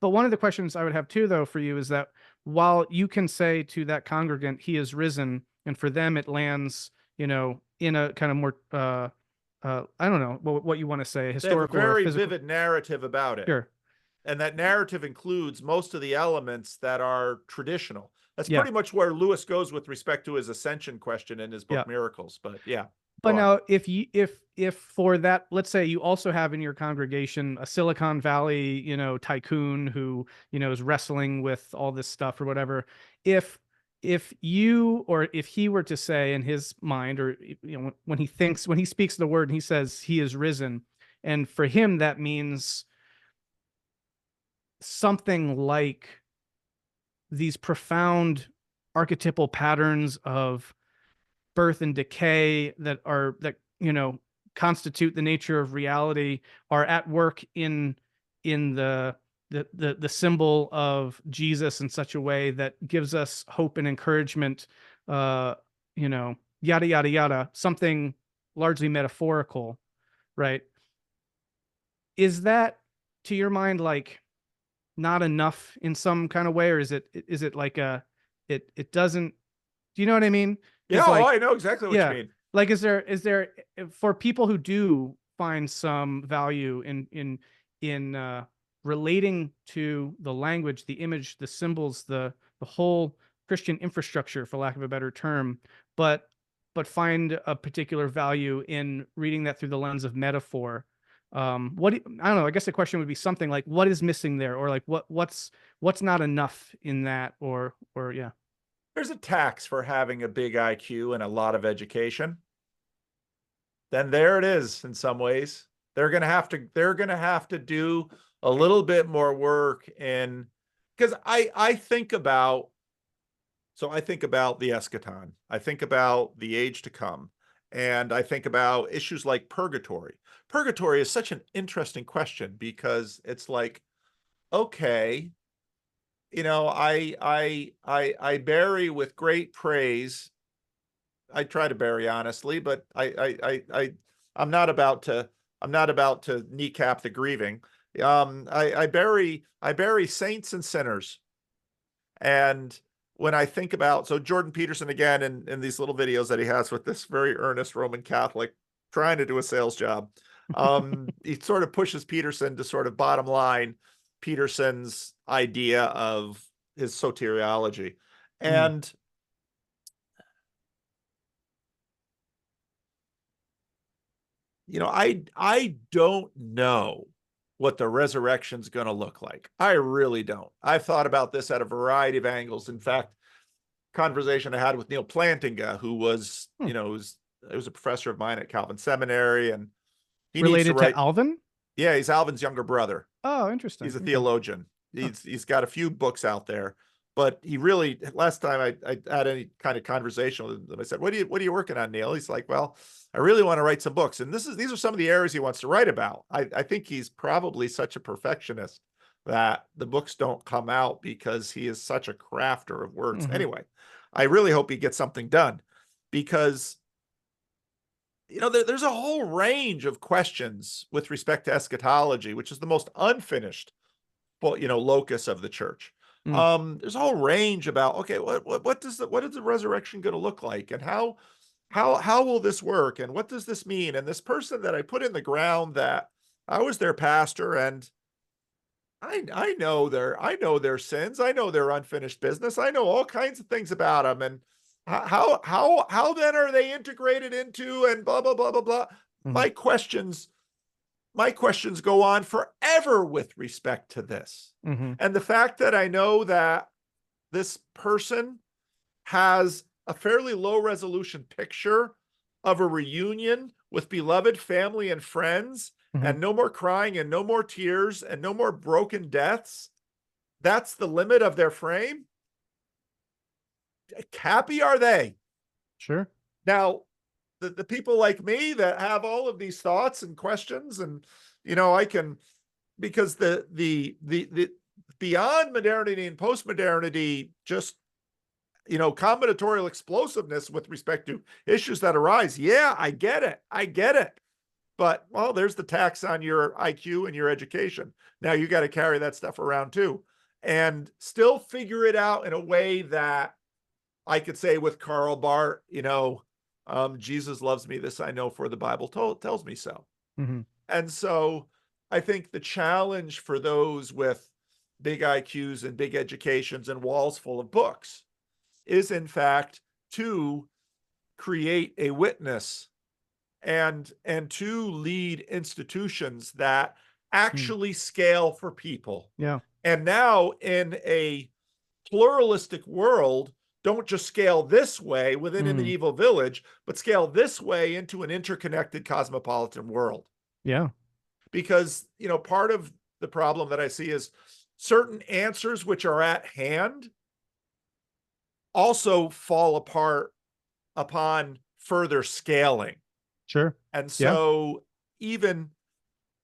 but one of the questions I would have too, though, for you is that while you can say to that congregant, he is risen, and for them it lands, in a kind of more, I don't know what you want to say, They have a historical or very physical. vivid narrative about it. Sure. And that narrative includes most of the elements that are traditional. That's Yeah. pretty much where Lewis goes with respect to his ascension question in his Yeah. book Miracles. But yeah, But go on. now, if for that, let's say you also have in your congregation a Silicon Valley, tycoon who, is wrestling with all this stuff or whatever. If you, or if he were to say in his mind, or when he speaks the word and he says he is risen, and for him that means something like these profound archetypal patterns of birth and decay that constitute the nature of reality are at work in the symbol of Jesus in such a way that gives us hope and encouragement, yada yada yada, something largely metaphorical, right? Is that, to your mind, like not enough in some kind of way, or is it like it doesn't, do you know what I mean? Yeah, Because like, I know exactly what you yeah, mean. like is there for people who do find some value in relating to the language, the image, the symbols, the whole Christian infrastructure, for lack of a better term, but find a particular value in reading that through the lens of metaphor. I don't know, I guess the question would be something like, what is missing there, or like what's not enough in that, or yeah. There's a tax for having a big IQ and a lot of education. Then there it is in some ways. They're going to have to do a little bit more work in, because I think about, so I think about the eschaton. I think about the age to come. And I think about issues like purgatory. Purgatory is such an interesting question because it's like, okay, I bury with great praise. I try to bury honestly, but I'm not about to kneecap the grieving. I bury saints and sinners. And when I think about, so Jordan Peterson again in these little videos that he has with this very earnest Roman Catholic trying to do a sales job, he sort of pushes Peterson to sort of bottom line Peterson's idea of his soteriology. Mm. And I don't know what the resurrection's going to look like. I really don't. I've thought about this at a variety of angles. In fact, conversation I had with Neil Plantinga, who was, it was a professor of mine at Calvin Seminary, and he needs to Related to write. Alvin? Yeah, he's Alvin's younger brother. Oh, interesting. He's a Okay. theologian. Huh. He's got a few books out there, but he really, last time I had any kind of conversation with him, I said, what are you working on, Neil? He's like, well, I really want to write some books. And these are some of the areas he wants to write about. I think he's probably such a perfectionist that the books don't come out because he is such a crafter of words. Mm-hmm. Anyway, I really hope he gets something done because there's a whole range of questions with respect to eschatology, which is the most unfinished, locus of the church. Mm. There's a whole range about, okay, what is the resurrection going to look like, and how will this work, and what does this mean? And this person that I put in the ground, that I was their pastor, and I know their sins, I know their unfinished business, I know all kinds of things about them, and how then are they integrated into, and blah blah blah blah blah. Mm-hmm. My questions go on forever with respect to this. Mm-hmm. And the fact that I know that this person has a fairly low resolution picture of a reunion with beloved family and friends, Mm-hmm. and no more crying and no more tears and no more broken deaths, that's the limit of their frame. Happy are they? Sure. Now, the people like me that have all of these thoughts and questions, and I can, because the beyond modernity and postmodernity, just combinatorial explosiveness with respect to issues that arise. Yeah, I get it. But well, there's the tax on your IQ and your education. Now you got to carry that stuff around too, and still figure it out in a way that I could say with Karl Barth, Jesus loves me, this I know, for the Bible tells me so. Hmm. And so I think the challenge for those with big IQs and big educations and walls full of books is, in fact, to create a witness and to lead institutions that Mm. actually scale for people. Yeah. And now in a pluralistic world, don't just scale this way within a Mm. medieval village, but scale this way into an interconnected cosmopolitan world. Yeah. Because, part of the problem that I see is certain answers which are at hand also fall apart upon further scaling. Sure. And Yeah. so even,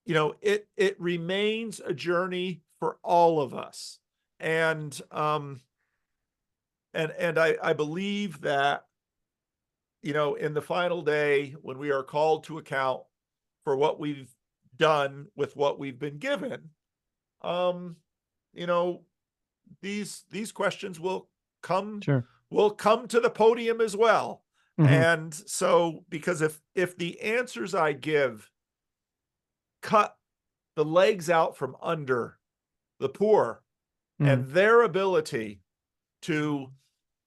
it remains a journey for all of us. And I believe that, in the final day, when we are called to account for what we've done with what we've been given, um, you know, these questions Sure. will come to the podium as well. Hmm. And so, because if the answers I give cut the legs out from under the poor Mm. and their ability to,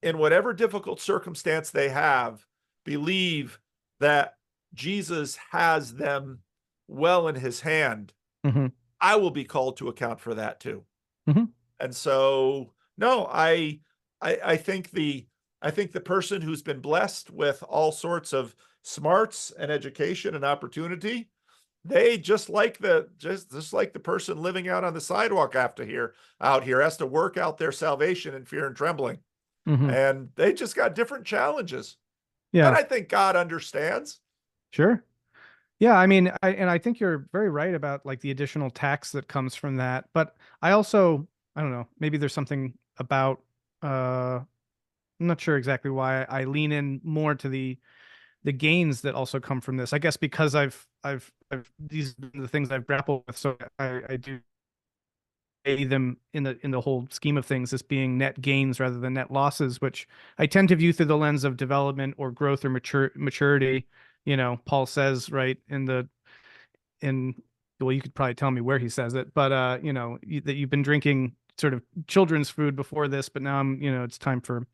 in whatever difficult circumstance they have, believe that Jesus has them well in his hand, Hmm. I will be called to account for that too. Hmm. And so, no, I think the person who's been blessed with all sorts of smarts and education and opportunity, they just like the person living out on the sidewalk out here has to work out their salvation in fear and trembling. Hmm. And they just got different challenges. And Yeah. I think God understands. Sure. Yeah, I mean, I think you're very right about like the additional tax that comes from that. But I also, I don't know, maybe there's something about I'm not sure exactly why I lean in more to the gains that also come from this. I guess because I've these are the things I've grappled with, so I do weigh them in the whole scheme of things as being net gains rather than net losses, which I tend to view through the lens of development or growth or maturity. Paul says, right, in well, you could probably tell me where he says it, but that you've been drinking sort of children's food before this, but now it's time for,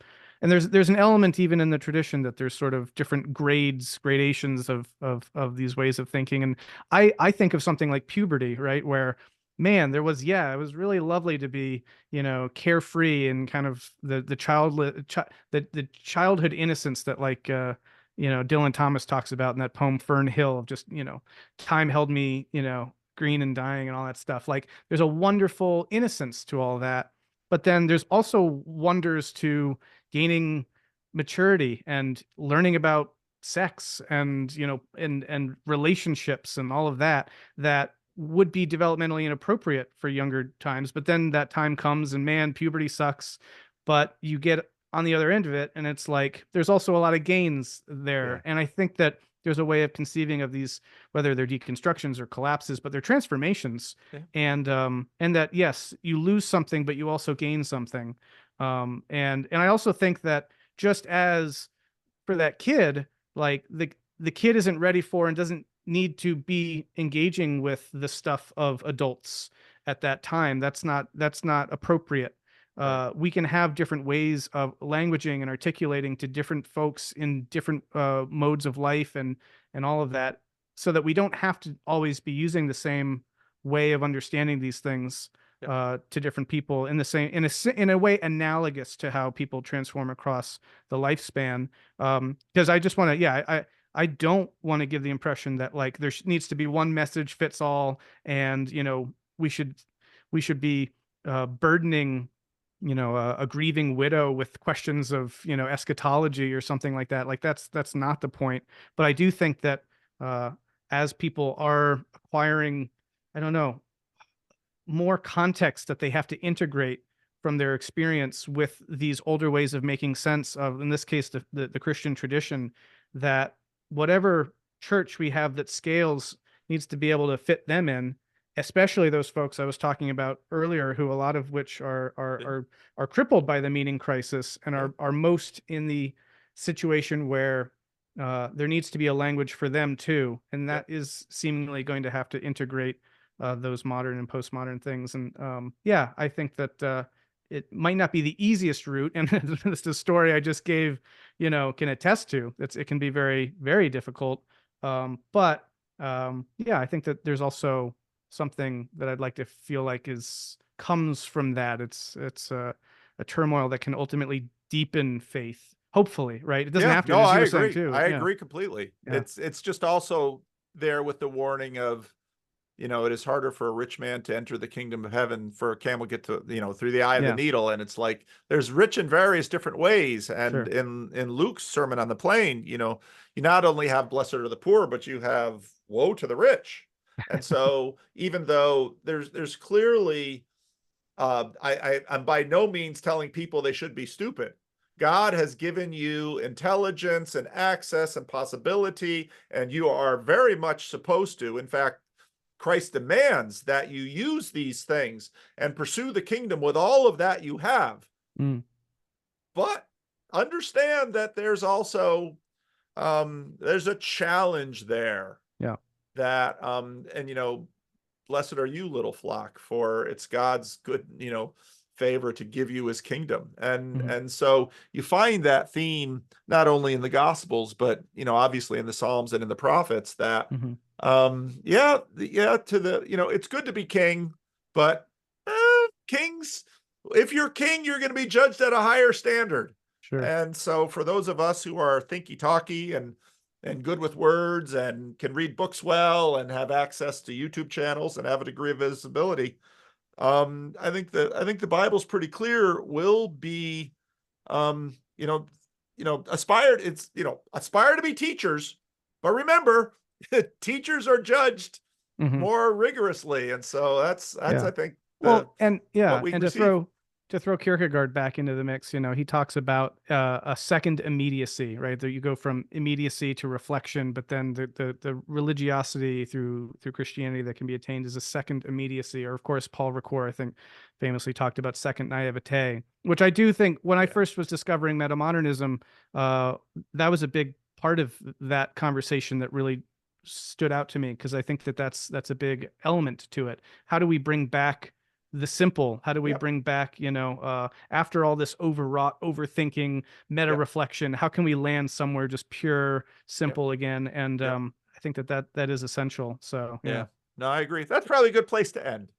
and there's an element even in the tradition that there's sort of different gradations of these ways of thinking. And I think of something like puberty, right, where man, it was really lovely to be, carefree and kind of the childhood innocence that like Dylan Thomas talks about in that poem Fern Hill, of just, time held me, green and dying and all that stuff. Like there's a wonderful innocence to all that. But then there's also wonders to gaining maturity and learning about sex and, and relationships and all of that that would be developmentally inappropriate for younger times. But then that time comes and man, puberty sucks. But you get on the other end of it, and it's like there's also a lot of gains Yeah. there. And I think that there's a way of conceiving of these, whether they're deconstructions or collapses, but they're transformations. Yeah. And that yes, you lose something, but you also gain something. And I also think that just as for that kid, like the kid isn't ready for and doesn't need to be engaging with the stuff of adults at that time. That's not appropriate. Right. We can have different ways of languaging and articulating to different folks in different modes of life and all of that, so that we don't have to always be using the same way of understanding these things Yeah. to different people in the same in a way analogous to how people transform across the lifespan. Because I just want to, yeah, I don't want to give the impression that like there needs to be one message fits all, and we should be burdening a grieving widow with questions of eschatology or something like that. Like that's not the point. But I do think that uh, as people are acquiring, I don't know, more context that they have to integrate from their experience with these older ways of making sense of, in this case, the Christian tradition, that whatever church we have that scales needs to be able to fit them in, especially those folks I was talking about earlier, who a lot of which are crippled by the meaning crisis and Yeah. are most in the situation where there needs to be a language for them too, and Yeah. that is seemingly going to have to integrate those modern and postmodern things. And yeah, I think that it might not be the easiest route, and this the story I just gave, can attest to. It can be very, very difficult. But yeah, I think that there's also something that I'd like to feel like is comes from that. It's a turmoil that can ultimately deepen faith. Hopefully, right? It doesn't Yeah, have to, no, as you I were saying agree. too. I Yeah, agree completely. yeah, It's just also there with the warning of, it is harder for a rich man to enter the kingdom of heaven for a camel get to, through the eye of the yeah, needle. And it's like there's rich in various different ways. And sure. in Luke's Sermon on the Plain, you not only have blessed are the poor, but you have woe to the rich. And so even though there's clearly I'm by no means telling people they should be stupid. God has given you intelligence and access and possibility, and you are very much supposed to. In fact, Christ demands that you use these things and pursue the kingdom with all of that you have. Mm, But understand that there's also there's a challenge there yeah. that and blessed are you, little flock, for it's God's good, favor to give you his kingdom. And Hmm. so you find that theme not only in the gospels, but obviously in the Psalms and in the prophets that Hmm. yeah, to the, it's good to be king, but kings, if you're king, you're going to be judged at a higher standard. Sure. And so for those of us who are thinky talky and good with words and can read books well and have access to YouTube channels and have a degree of visibility, I think the Bible's pretty clear. Will be, um, you know, aspire. It's aspire to be teachers, but remember, teachers are judged Hmm. more rigorously, and so that's Yeah. I think the Well, and what yeah, we and receive. to throw Kierkegaard back into the mix, he talks about a second immediacy, right? That you go from immediacy to reflection, but then the religiosity through Christianity that can be attained is a second immediacy. Or of course, Paul Ricoeur, I think, famously talked about second naivete, which I do think when I Yeah, first was discovering metamodernism, that was a big part of that conversation that really stood out to me, because I think that that's a big element to it. How do we bring back the simple? How do we yep, bring back, after all this overwrought overthinking, meta yep, reflection, how can we land somewhere just pure, yep, simple again? And yep, I think that is essential. So yeah. yeah. No, I agree. That's probably a good place to end.